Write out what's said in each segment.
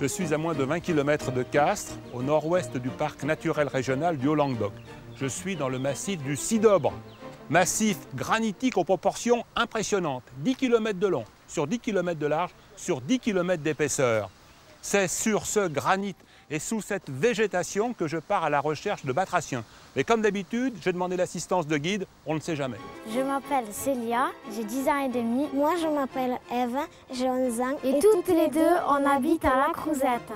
Je suis à moins de 20 km de Castres, au nord-ouest du parc naturel régional du Haut-Languedoc. Je suis dans le massif du Cidobre, massif granitique aux proportions impressionnantes, 10 km de long, sur 10 km de large, sur 10 km d'épaisseur. C'est sur ce granit et sous cette végétation que je pars à la recherche de batraciens. Mais comme d'habitude, j'ai demandé l'assistance de guide, on ne sait jamais. Je m'appelle Célia, j'ai 10 ans et demi. Moi, je m'appelle Eva, j'ai 11 ans. Et toutes les deux, on habite à La Crouzette.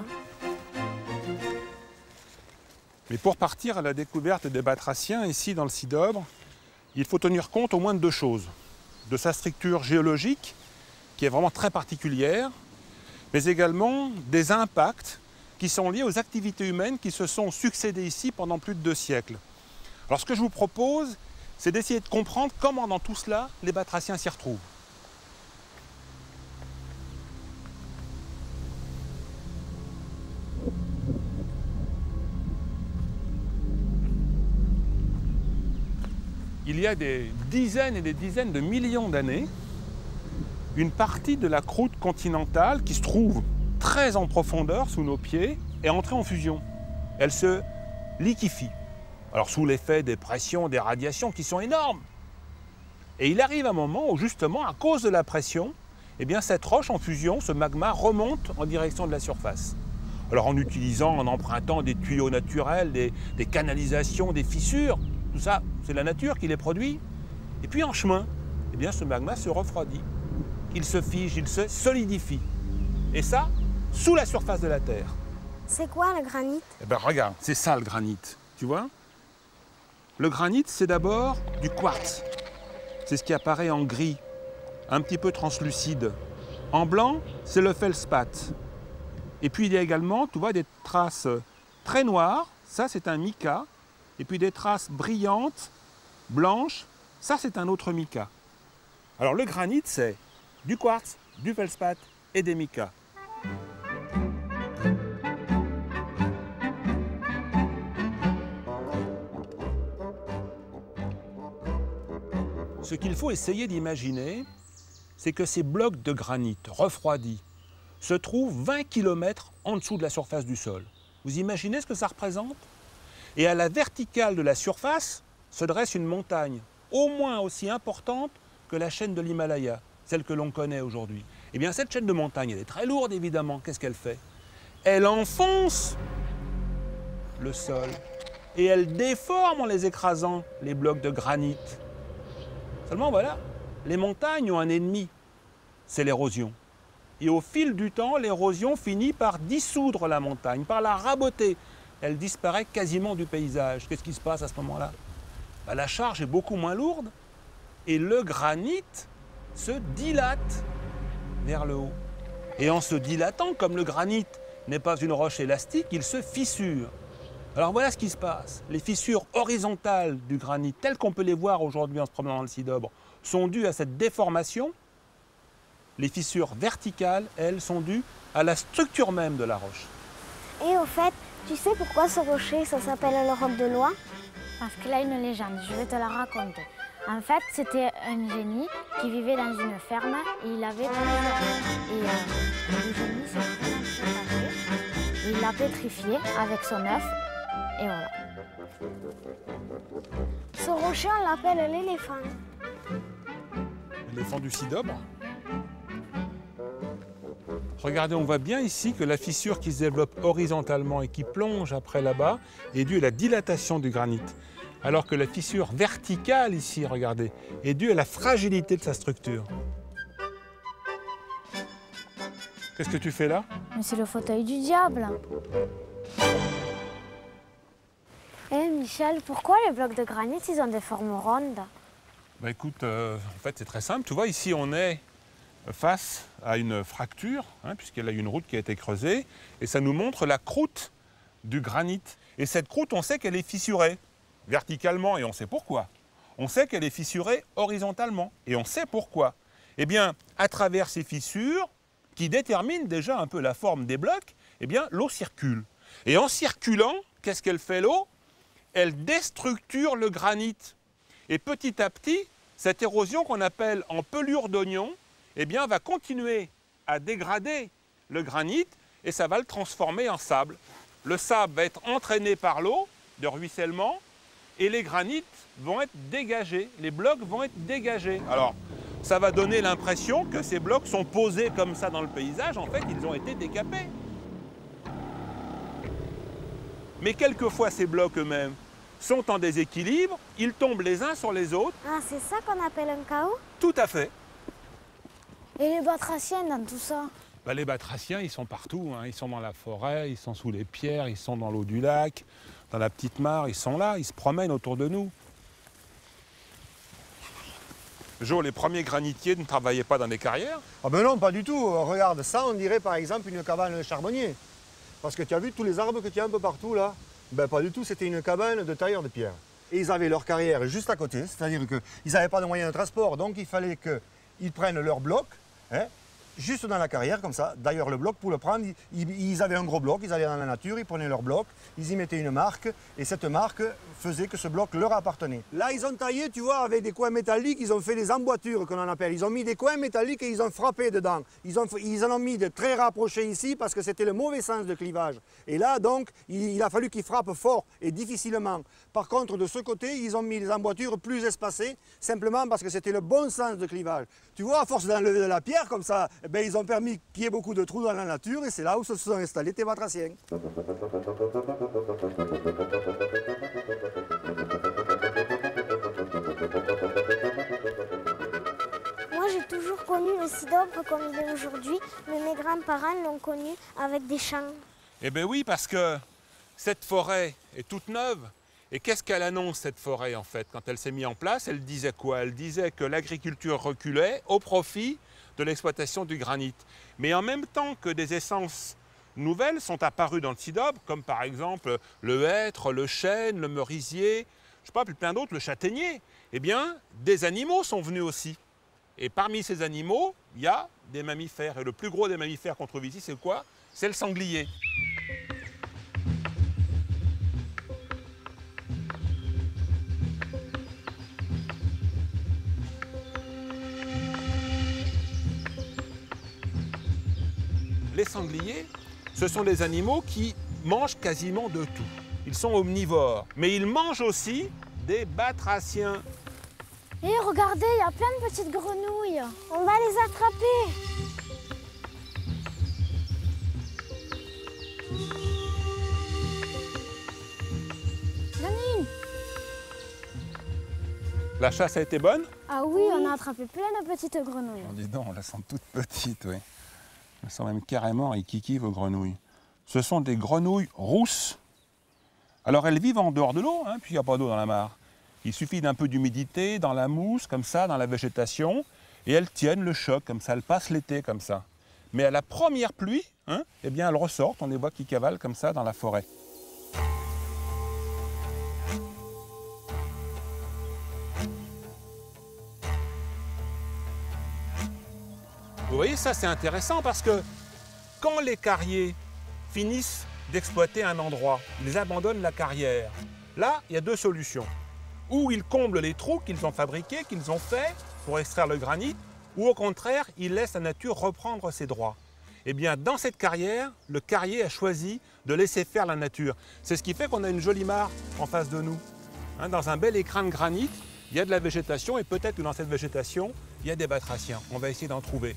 Mais pour partir à la découverte des batraciens, ici dans le Cidobre, il faut tenir compte au moins de deux choses. De sa structure géologique, qui est vraiment très particulière, mais également des impacts qui sont liés aux activités humaines qui se sont succédées ici pendant plus de 2 siècles. Alors ce que je vous propose, c'est d'essayer de comprendre comment dans tout cela, les batraciens s'y retrouvent. Il y a des dizaines et des dizaines de millions d'années, une partie de la croûte continentale qui se trouve très en profondeur sous nos pieds est entrée en fusion. Elle se liquéfie. Alors sous l'effet des pressions, des radiations qui sont énormes. Et il arrive un moment où justement, à cause de la pression, eh bien, cette roche en fusion, ce magma, remonte en direction de la surface. Alors en utilisant, en empruntant des tuyaux naturels, des canalisations, des fissures, tout ça, c'est la nature qui les produit. Et puis en chemin, eh bien, ce magma se refroidit. Il se fige, il se solidifie. Et ça, sous la surface de la Terre. C'est quoi le granit? Eh bien, regarde, c'est ça le granit, tu vois? Le granit, c'est d'abord du quartz. C'est ce qui apparaît en gris, un petit peu translucide. En blanc, c'est le feldspath. Et puis, il y a également, tu vois, des traces très noires. Ça, c'est un mica. Et puis, des traces brillantes, blanches. Ça, c'est un autre mica. Alors, le granit, c'est du quartz, du feldspath et des micas. Ce qu'il faut essayer d'imaginer, c'est que ces blocs de granit refroidis se trouvent 20 km en dessous de la surface du sol. Vous imaginez ce que ça représente? Et à la verticale de la surface se dresse une montagne, au moins aussi importante que la chaîne de l'Himalaya, celle que l'on connaît aujourd'hui. Eh bien, cette chaîne de montagne, elle est très lourde, évidemment. Qu'est-ce qu'elle fait? Elle enfonce le sol et elle déforme en les écrasant, les blocs de granit. Seulement, voilà, les montagnes ont un ennemi, c'est l'érosion. Et au fil du temps, l'érosion finit par dissoudre la montagne, par la raboter. Elle disparaît quasiment du paysage. Qu'est-ce qui se passe à ce moment-là? La charge est beaucoup moins lourde et le granit se dilate vers le haut. Et en se dilatant, comme le granit n'est pas une roche élastique, il se fissure. Alors voilà ce qui se passe. Les fissures horizontales du granit, telles qu'on peut les voir aujourd'hui en se promenant dans le Cidobre, sont dues à cette déformation. Les fissures verticales, elles, sont dues à la structure même de la roche. Et au fait, tu sais pourquoi ce rocher, ça s'appelle le roc de loi? Parce qu'il a une légende, je vais te la raconter. En fait, c'était un génie qui vivait dans une ferme et il avait plusieurs œufs. Et le génie s'est vraiment préparé. Il l'a pétrifié avec son œuf et voilà. Ce rocher, on l'appelle l'éléphant. L'éléphant du Cidobre. Regardez, on voit bien ici que la fissure qui se développe horizontalement et qui plonge après là-bas est due à la dilatation du granit. Alors que la fissure verticale ici, regardez, est due à la fragilité de sa structure. Qu'est-ce que tu fais là? Mais c'est le fauteuil du diable. Eh Michel, pourquoi les blocs de granit, ils ont des formes rondes? Écoute, en fait c'est très simple. Tu vois, ici on est face à une fracture, puisqu'il y a une route qui a été creusée, et ça nous montre la croûte du granit. Et cette croûte, on sait qu'elle est fissurée verticalement, et on sait pourquoi. On sait qu'elle est fissurée horizontalement, et on sait pourquoi. Eh bien, à travers ces fissures, qui déterminent déjà un peu la forme des blocs, eh bien, l'eau circule. Et en circulant, qu'est-ce qu'elle fait l'eau? Elle déstructure le granit. Et petit à petit, cette érosion qu'on appelle en pelure d'oignon, eh bien, va continuer à dégrader le granit et ça va le transformer en sable. Le sable va être entraîné par l'eau de ruissellement et les granites vont être dégagés, les blocs vont être dégagés. Alors, ça va donner l'impression que ces blocs sont posés comme ça dans le paysage. En fait, ils ont été décapés. Mais quelquefois, ces blocs eux-mêmes sont en déséquilibre, ils tombent les uns sur les autres. Ah, c'est ça qu'on appelle un chaos? Tout à fait. Et les batraciens dans tout ça? Les batraciens, ils sont partout, hein. Ils sont dans la forêt, ils sont sous les pierres, ils sont dans l'eau du lac, dans la petite mare, ils sont là, ils se promènent autour de nous. Jo, les premiers granitiers ne travaillaient pas dans des carrières? Ah ben non, pas du tout. Regarde, ça, on dirait par exemple une cabane de charbonnier. Parce que tu as vu tous les arbres que tu as un peu partout là? Ben pas du tout, c'était une cabane de tailleurs de pierre. Et ils avaient leur carrière juste à côté, c'est-à-dire qu'ils n'avaient pas de moyens de transport, donc il fallait qu'ils prennent leur bloc, hein, juste dans la carrière, comme ça. D'ailleurs, le bloc, pour le prendre, ils avaient un gros bloc, ils allaient dans la nature, ils prenaient leur bloc, ils y mettaient une marque, et cette marque faisait que ce bloc leur appartenait. Là, ils ont taillé, tu vois, avec des coins métalliques, ils ont fait des emboîtures, qu'on en appelle. Ils ont mis des coins métalliques et ils ont frappé dedans. Ils en ont mis de très rapprochés ici, parce que c'était le mauvais sens de clivage. Et là, donc, il a fallu qu'ils frappent fort et difficilement. Par contre, de ce côté, ils ont mis des emboîtures plus espacées, simplement parce que c'était le bon sens de clivage. Tu vois, à force d'enlever de la pierre comme ça, eh ben, ils ont permis qu'il y ait beaucoup de trous dans la nature et c'est là où se sont installés tes batraciens. Moi, j'ai toujours connu le Sidobre comme il est aujourd'hui, mais mes grands-parents l'ont connu avec des champs. Eh bien oui, parce que cette forêt est toute neuve. Et qu'est-ce qu'elle annonce, cette forêt, en fait? Quand elle s'est mise en place, elle disait quoi? Elle disait que l'agriculture reculait au profit de l'exploitation du granit. Mais en même temps que des essences nouvelles sont apparues dans le Sidobre, comme par exemple le hêtre, le chêne, le merisier, je sais pas, plein d'autres, le châtaignier, eh bien, des animaux sont venus aussi. Et parmi ces animaux, il y a des mammifères. Et le plus gros des mammifères qu'on trouve ici, c'est quoi? C'est le sanglier. Les sangliers, ce sont des animaux qui mangent quasiment de tout. Ils sont omnivores, mais ils mangent aussi des batraciens. Et regardez, il y a plein de petites grenouilles. On va les attraper. Janine! La chasse a été bonne? Ah oui, on a attrapé plein de petites grenouilles. Oh, dis donc, on la sent toute petite, oui. Elles sont même carrément riquiqui, vos grenouilles. Ce sont des grenouilles rousses. Alors elles vivent en dehors de l'eau, hein, puis il n'y a pas d'eau dans la mare. Il suffit d'un peu d'humidité, dans la mousse, comme ça, dans la végétation, et elles tiennent le choc, comme ça, elles passent l'été, comme ça. Mais à la première pluie, hein, eh bien elles ressortent, on les voit qui cavalent comme ça dans la forêt. Vous voyez, ça c'est intéressant parce que quand les carriers finissent d'exploiter un endroit, ils abandonnent la carrière. Là, il y a deux solutions. Ou ils comblent les trous qu'ils ont fabriqués, qu'ils ont faits pour extraire le granit, ou au contraire, ils laissent la nature reprendre ses droits. Eh bien, dans cette carrière, le carrier a choisi de laisser faire la nature. C'est ce qui fait qu'on a une jolie mare en face de nous. Hein, dans un bel écrin de granit, il y a de la végétation et peut-être que dans cette végétation, il y a des batraciens. On va essayer d'en trouver.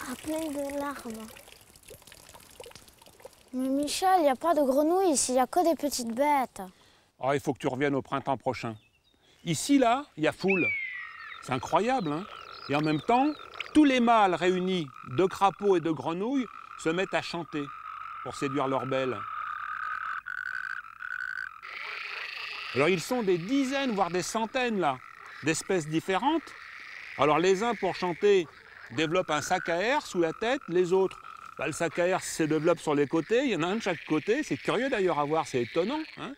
Ah, plein de larmes. Mais Michel, il n'y a pas de grenouilles ici, il n'y a que des petites bêtes. Oh, il faut que tu reviennes au printemps prochain. Ici, là, il y a foule. C'est incroyable, hein? Et en même temps, tous les mâles réunis de crapauds et de grenouilles se mettent à chanter pour séduire leurs belles. Alors, ils sont des dizaines, voire des centaines, là, d'espèces différentes. Alors, les uns, pour chanter, développent un sac à air sous la tête, les autres, le sac à air se développe sur les côtés, il y en a un de chaque côté, c'est curieux d'ailleurs à voir, c'est étonnant, hein?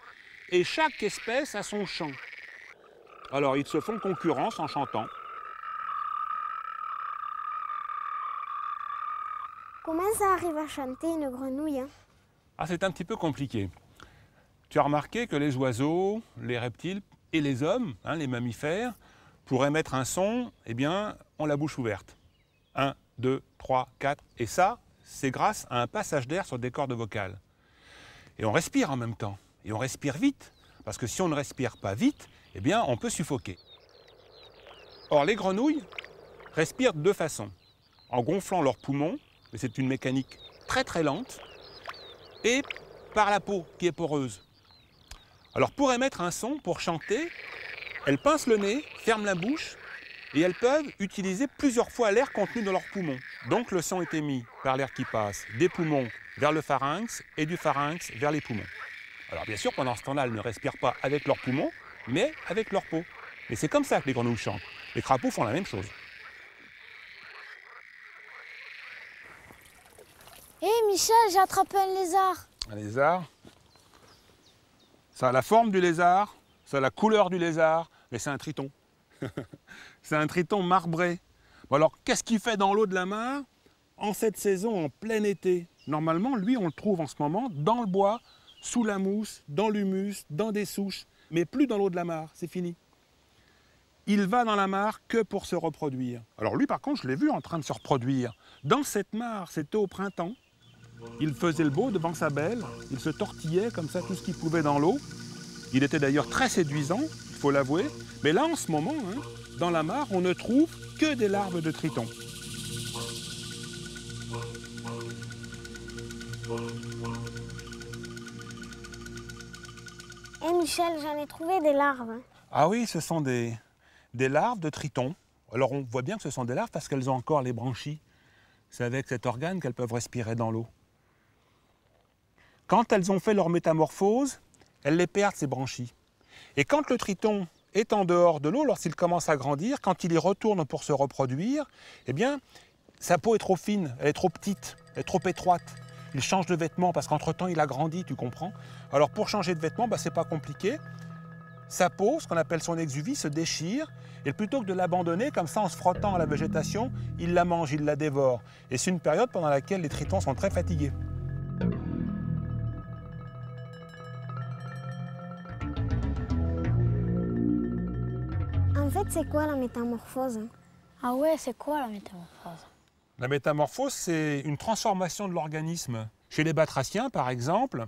Et chaque espèce a son chant. Alors ils se font concurrence en chantant. Comment ça arrive à chanter une grenouille, hein? Ah, c'est un petit peu compliqué. Tu as remarqué que les oiseaux, les reptiles et les hommes, hein, les mammifères, pour émettre un son, eh bien, ont la bouche ouverte. 1, 2, 3, 4. Et ça, c'est grâce à un passage d'air sur des cordes vocales. Et on respire en même temps. Et on respire vite. Parce que si on ne respire pas vite, eh bien, on peut suffoquer. Or, les grenouilles respirent de deux façons. En gonflant leurs poumons, mais c'est une mécanique très très lente, et par la peau qui est poreuse. Alors pour émettre un son, pour chanter, elles pincent le nez, ferment la bouche, et elles peuvent utiliser plusieurs fois l'air contenu dans leurs poumons. Donc le son est émis par l'air qui passe des poumons vers le pharynx et du pharynx vers les poumons. Alors bien sûr, pendant ce temps-là, elles ne respirent pas avec leurs poumons, mais avec leur peau. Et c'est comme ça que les grenouilles chantent. Les crapauds font la même chose. Hé Michel, j'ai attrapé un lézard. Un lézard, ça a la forme du lézard, ça a la couleur du lézard, mais c'est un triton. C'est un triton marbré. Bon alors, qu'est-ce qu'il fait dans l'eau de la mare en cette saison, en plein été? Normalement, lui, on le trouve en ce moment dans le bois, sous la mousse, dans l'humus, dans des souches, mais plus dans l'eau de la mare, c'est fini. Il va dans la mare que pour se reproduire. Alors lui, par contre, je l'ai vu en train de se reproduire. Dans cette mare, c'était au printemps. Il faisait le beau devant sa belle, il se tortillait comme ça tout ce qu'il pouvait dans l'eau. Il était d'ailleurs très séduisant, il faut l'avouer. Mais là, en ce moment, hein, dans la mare, on ne trouve que des larves de tritons. Hé Michel, j'en ai trouvé des larves. Ah oui, ce sont des larves de tritons. Alors on voit bien que ce sont des larves parce qu'elles ont encore les branchies. C'est avec cet organe qu'elles peuvent respirer dans l'eau. Quand elles ont fait leur métamorphose, elles les perdent, ces branchies. Et quand le triton est en dehors de l'eau, lorsqu'il commence à grandir, quand il y retourne pour se reproduire, eh bien, sa peau est trop fine, elle est trop petite, elle est trop étroite. Il change de vêtements parce qu'entre-temps, il a grandi, tu comprends? Alors pour changer de vêtements, c'est pas compliqué. Sa peau, ce qu'on appelle son exuvie, se déchire, et plutôt que de l'abandonner comme ça en se frottant à la végétation, il la mange, il la dévore. Et c'est une période pendant laquelle les tritons sont très fatigués. En fait, c'est quoi la métamorphose? Ah ouais, c'est quoi la métamorphose? La métamorphose, c'est une transformation de l'organisme. Chez les batraciens, par exemple,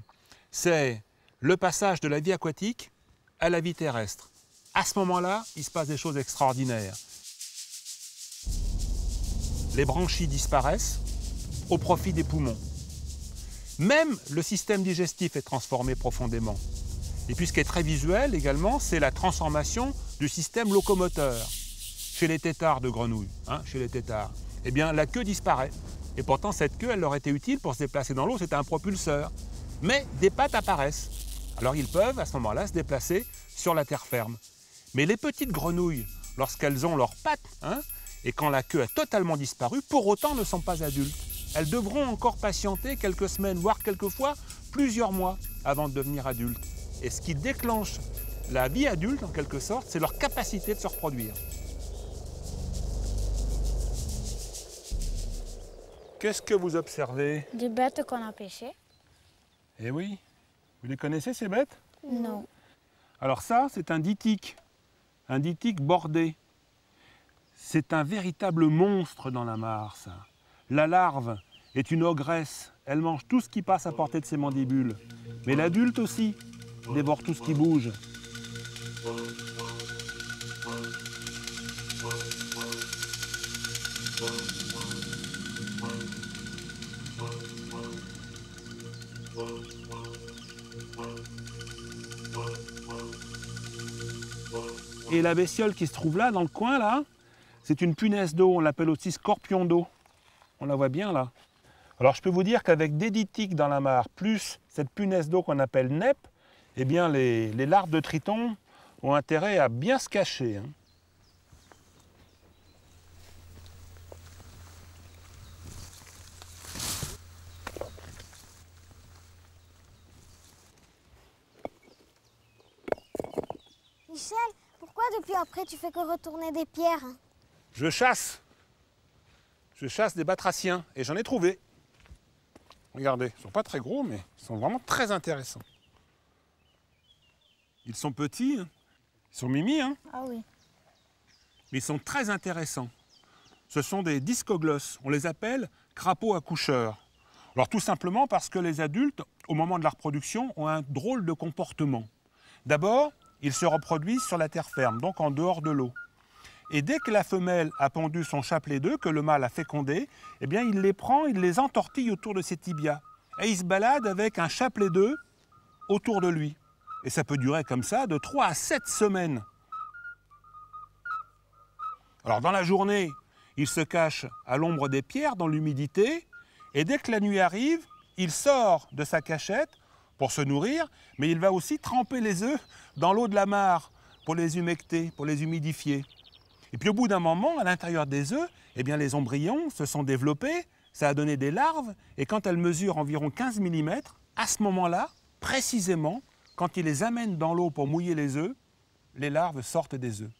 c'est le passage de la vie aquatique à la vie terrestre. À ce moment-là, il se passe des choses extraordinaires. Les branchies disparaissent au profit des poumons. Même le système digestif est transformé profondément. Et puis ce qui est très visuel également, c'est la transformation du système locomoteur. Chez les têtards de grenouilles, chez les têtards, eh bien la queue disparaît. Et pourtant cette queue, elle leur était utile pour se déplacer dans l'eau, c'était un propulseur. Mais des pattes apparaissent. Alors ils peuvent à ce moment-là se déplacer sur la terre ferme. Mais les petites grenouilles, lorsqu'elles ont leurs pattes, et quand la queue a totalement disparu, pour autant ne sont pas adultes. Elles devront encore patienter quelques semaines, voire quelquefois plusieurs mois avant de devenir adultes. Et ce qui déclenche la vie adulte, en quelque sorte, c'est leur capacité de se reproduire. Qu'est-ce que vous observez? Des bêtes qu'on a pêchées. Eh oui. Vous les connaissez, ces bêtes? Non. Alors ça, c'est un dithyque bordé. C'est un véritable monstre dans la mare, ça. La larve est une ogresse. Elle mange tout ce qui passe à portée de ses mandibules. Mais l'adulte aussi dévore tout ce qui bouge. Et la bestiole qui se trouve là, dans le coin, là, c'est une punaise d'eau. On l'appelle aussi scorpion d'eau. On la voit bien, là. Alors, je peux vous dire qu'avec des dithyques dans la mare, plus cette punaise d'eau qu'on appelle neppe, eh bien, les larves de tritons ont intérêt à bien se cacher. Michel, pourquoi depuis après tu fais que retourner des pierres? Je chasse des batraciens et j'en ai trouvé. Regardez, ils ne sont pas très gros, mais ils sont vraiment très intéressants. Ils sont petits, hein. Ils sont mimi, hein, Ah oui. mais ils sont très intéressants. Ce sont des discoglosses, on les appelle crapauds accoucheurs. Alors tout simplement parce que les adultes, au moment de la reproduction, ont un drôle de comportement. D'abord, ils se reproduisent sur la terre ferme, donc en dehors de l'eau. Et dès que la femelle a pondu son chapelet d'œufs, que le mâle a fécondé, eh bien il les prend, il les entortille autour de ses tibias. Et il se balade avec un chapelet d'œufs autour de lui. Et ça peut durer comme ça de 3 à 7 semaines. Alors dans la journée, il se cache à l'ombre des pierres, dans l'humidité, et dès que la nuit arrive, il sort de sa cachette pour se nourrir, mais il va aussi tremper les œufs dans l'eau de la mare pour les humecter, pour les humidifier. Et puis au bout d'un moment, à l'intérieur des œufs, eh bien, les embryons se sont développés, ça a donné des larves, et quand elles mesurent environ 15 mm, à ce moment-là, précisément, quand il les amène dans l'eau pour mouiller les œufs, les larves sortent des œufs.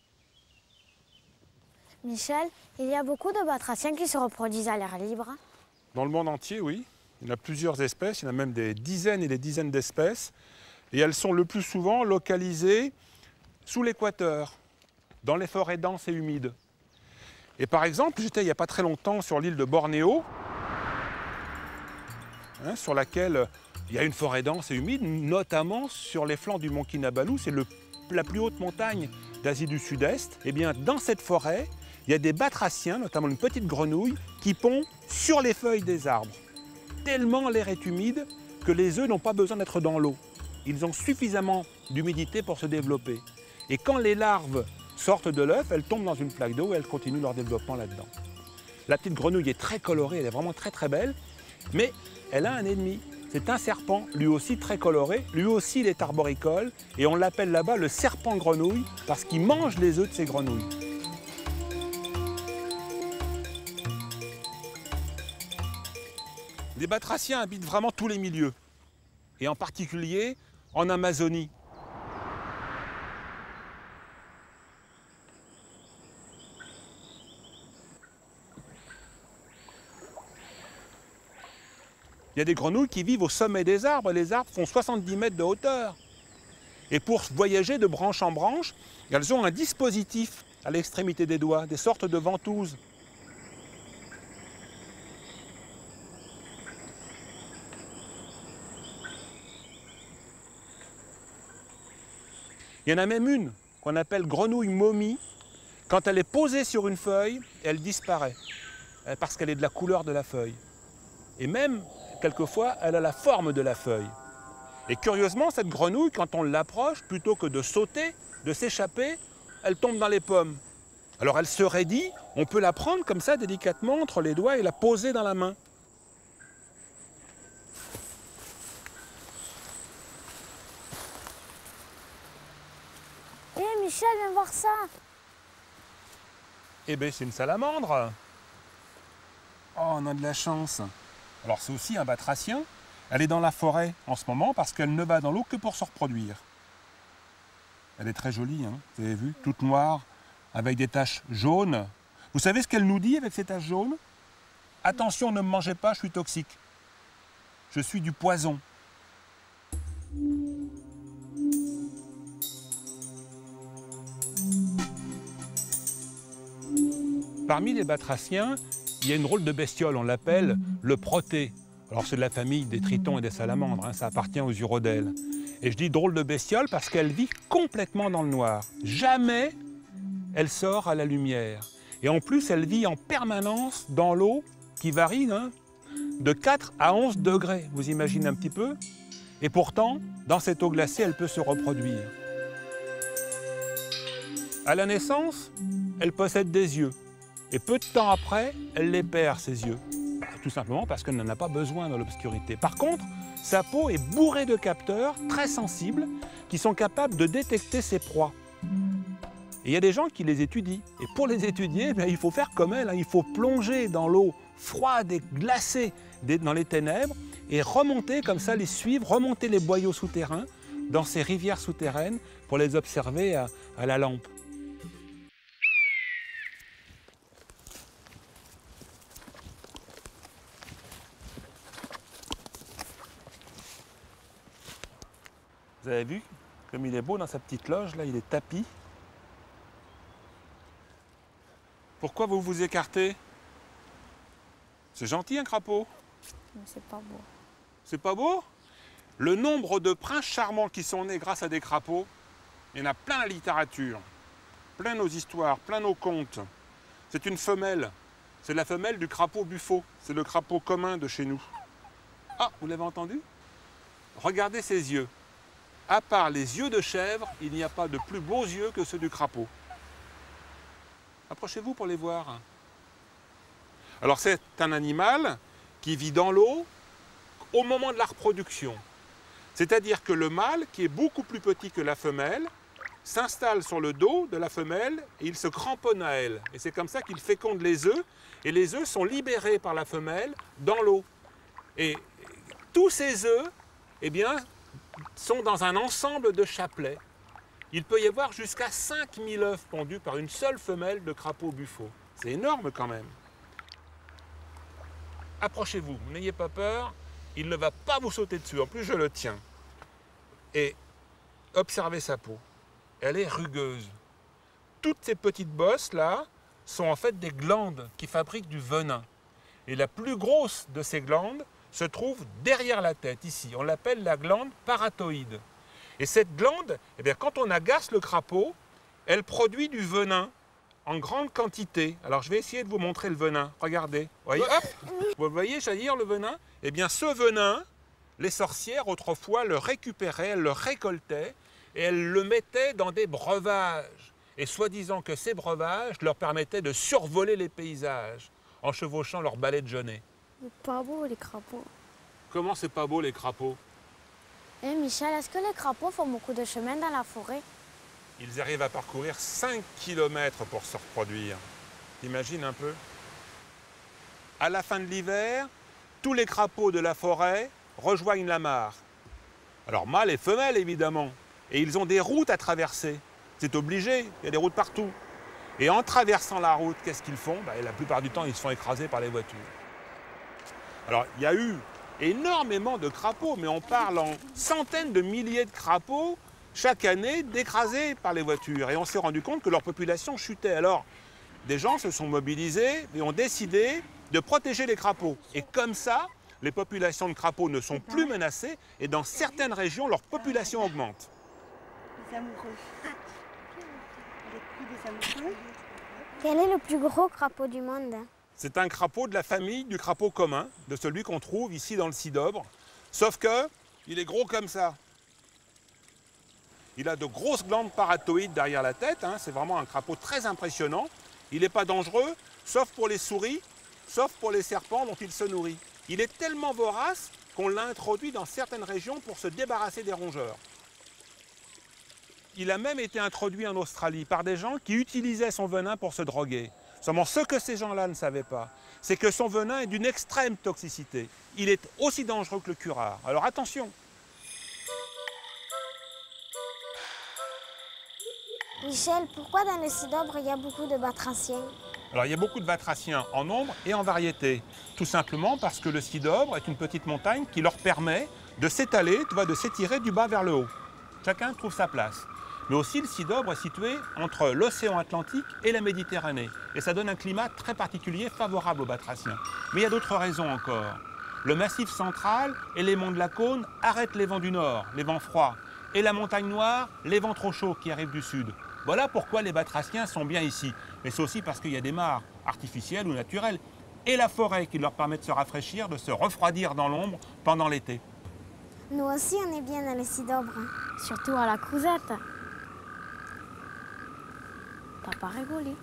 Michel, il y a beaucoup de batraciens qui se reproduisent à l'air libre. Dans le monde entier, oui. Il y en a plusieurs espèces, il y en a même des dizaines et des dizaines d'espèces. Et elles sont le plus souvent localisées sous l'équateur, dans les forêts denses et humides. Et par exemple, j'étais il n'y a pas très longtemps sur l'île de Bornéo, sur laquelle il y a une forêt dense et humide, notamment sur les flancs du mont Kinabalu. C'est la plus haute montagne d'Asie du Sud-Est. Et bien, dans cette forêt, il y a des batraciens, notamment une petite grenouille, qui pond sur les feuilles des arbres. Tellement l'air est humide que les œufs n'ont pas besoin d'être dans l'eau. Ils ont suffisamment d'humidité pour se développer. Et quand les larves sortent de l'œuf, elles tombent dans une flaque d'eau et elles continuent leur développement là-dedans. La petite grenouille est très colorée, elle est vraiment très très belle, mais elle a un ennemi. C'est un serpent, lui aussi très coloré, lui aussi il est arboricole, et on l'appelle là-bas le serpent grenouille parce qu'il mange les œufs de ces grenouilles. Les batraciens habitent vraiment tous les milieux, et en particulier en Amazonie. Il y a des grenouilles qui vivent au sommet des arbres, et les arbres font 70 mètres de hauteur. Et pour voyager de branche en branche, elles ont un dispositif à l'extrémité des doigts, des sortes de ventouses. Il y en a même une qu'on appelle grenouille momie. Quand elle est posée sur une feuille, elle disparaît, parce qu'elle est de la couleur de la feuille. Et même, quelquefois, elle a la forme de la feuille. Et curieusement, cette grenouille, quand on l'approche, plutôt que de sauter, de s'échapper, elle tombe dans les pommes. Alors elle se raidit, on peut la prendre comme ça, délicatement, entre les doigts et la poser dans la main. Hé Michel, viens voir ça. Eh bien, c'est une salamandre. Oh, on a de la chance. Alors, c'est aussi un batracien. Elle est dans la forêt en ce moment parce qu'elle ne va dans l'eau que pour se reproduire. Elle est très jolie, hein, vous avez vu, toute noire, avec des taches jaunes. Vous savez ce qu'elle nous dit avec ces taches jaunes? Attention, ne me mangez pas, je suis toxique. Je suis du poison. Parmi les batraciens, il y a une drôle de bestiole, on l'appelle le proté. Alors c'est de la famille des tritons et des salamandres, hein, ça appartient aux urodèles. Et je dis drôle de bestiole parce qu'elle vit complètement dans le noir. Jamais elle sort à la lumière. Et en plus, elle vit en permanence dans l'eau qui varie de 4 à 11 degrés. Vous imaginez un petit peu? Et pourtant, dans cette eau glacée, elle peut se reproduire. À la naissance, elle possède des yeux. Et peu de temps après, elle les perd, ses yeux. Tout simplement parce qu'elle n'en a pas besoin dans l'obscurité. Par contre, sa peau est bourrée de capteurs très sensibles qui sont capables de détecter ses proies. Et il y a des gens qui les étudient. Et pour les étudier, il faut faire comme elle. Il faut plonger dans l'eau froide et glacée dans les ténèbres et remonter comme ça, les suivre, remonter les boyaux souterrains dans ces rivières souterraines pour les observer à la lampe. avez vu comme il est beau dans sa petite loge, là, il est tapi. Pourquoi vous vous écartez? C'est gentil un crapaud. Mais c'est pas beau. C'est pas beau? Le nombre de princes charmants qui sont nés grâce à des crapauds, il y en a plein la littérature, plein nos histoires, plein nos contes. C'est une femelle. C'est la femelle du crapaud buffo. C'est le crapaud commun de chez nous. Ah, vous l'avez entendu? Regardez ses yeux. À part les yeux de chèvre, il n'y a pas de plus beaux yeux que ceux du crapaud. Approchez-vous pour les voir. Alors c'est un animal qui vit dans l'eau au moment de la reproduction. C'est-à-dire que le mâle, qui est beaucoup plus petit que la femelle, s'installe sur le dos de la femelle et il se cramponne à elle. Et c'est comme ça qu'il féconde les œufs. Et les œufs sont libérés par la femelle dans l'eau. Et tous ces œufs, eh bien, sont dans un ensemble de chapelets. Il peut y avoir jusqu'à 5000 œufs pondus par une seule femelle de crapaud buffo. C'est énorme quand même. Approchez-vous, n'ayez pas peur, il ne va pas vous sauter dessus. En plus, je le tiens. Et observez sa peau. Elle est rugueuse. Toutes ces petites bosses là sont en fait des glandes qui fabriquent du venin. Et la plus grosse de ces glandes se trouve derrière la tête, ici. On l'appelle la glande parotide. Et cette glande, eh bien, quand on agace le crapaud, elle produit du venin en grande quantité. Alors je vais essayer de vous montrer le venin. Regardez. Voyez, hop, vous voyez jaillir le venin? Eh bien ce venin, les sorcières autrefois le récupéraient, elles le récoltaient et elles le mettaient dans des breuvages. Et soi-disant que ces breuvages leur permettaient de survoler les paysages en chevauchant leur balai de genêt. C'est pas beau les crapauds. Comment c'est pas beau les crapauds? Eh Michel, est-ce que les crapauds font beaucoup de chemin dans la forêt? Ils arrivent à parcourir 5 km pour se reproduire. T'imagines un peu? À la fin de l'hiver, tous les crapauds de la forêt rejoignent la mare. Alors mâles et femelles évidemment. Et ils ont des routes à traverser. C'est obligé, il y a des routes partout. Et en traversant la route, qu'est-ce qu'ils font? La plupart du temps, ils se font écraser par les voitures. Alors il y a eu énormément de crapauds, mais on parle en centaines de milliers de crapauds chaque année d'écrasés par les voitures. Et on s'est rendu compte que leur population chutait. Alors, des gens se sont mobilisés et ont décidé de protéger les crapauds. Et comme ça, les populations de crapauds ne sont plus menacées et dans certaines régions, leur population augmente. Les amoureux. Des amoureux. Quel est le plus gros crapaud du monde? C'est un crapaud de la famille du crapaud commun, de celui qu'on trouve ici dans le Sidobre. Sauf que il est gros comme ça. Il a de grosses glandes parotïdes derrière la tête, hein. C'est vraiment un crapaud très impressionnant. Il n'est pas dangereux, sauf pour les souris, sauf pour les serpents dont il se nourrit. Il est tellement vorace qu'on l'a introduit dans certaines régions pour se débarrasser des rongeurs. Il a même été introduit en Australie par des gens qui utilisaient son venin pour se droguer. Seulement ce que ces gens-là ne savaient pas, c'est que son venin est d'une extrême toxicité. Il est aussi dangereux que le curare. Alors attention! Michel, pourquoi dans le Sidobre il y a beaucoup de batraciens? Alors il y a beaucoup de batraciens en nombre et en variété. Tout simplement parce que le Sidobre est une petite montagne qui leur permet de s'étaler, de s'étirer du bas vers le haut. Chacun trouve sa place. Mais aussi le Sidobre est situé entre l'océan Atlantique et la Méditerranée. Et ça donne un climat très particulier favorable aux batraciens. Mais il y a d'autres raisons encore. Le Massif central et les monts de la Cône arrêtent les vents du nord, les vents froids. Et la montagne noire, les vents trop chauds qui arrivent du sud. Voilà pourquoi les batraciens sont bien ici. Mais c'est aussi parce qu'il y a des mares artificielles ou naturelles. Et la forêt qui leur permet de se rafraîchir, de se refroidir dans l'ombre pendant l'été. Nous aussi on est bien dans le Sidobre. Surtout à la Crouzette. T'as pas rigolé.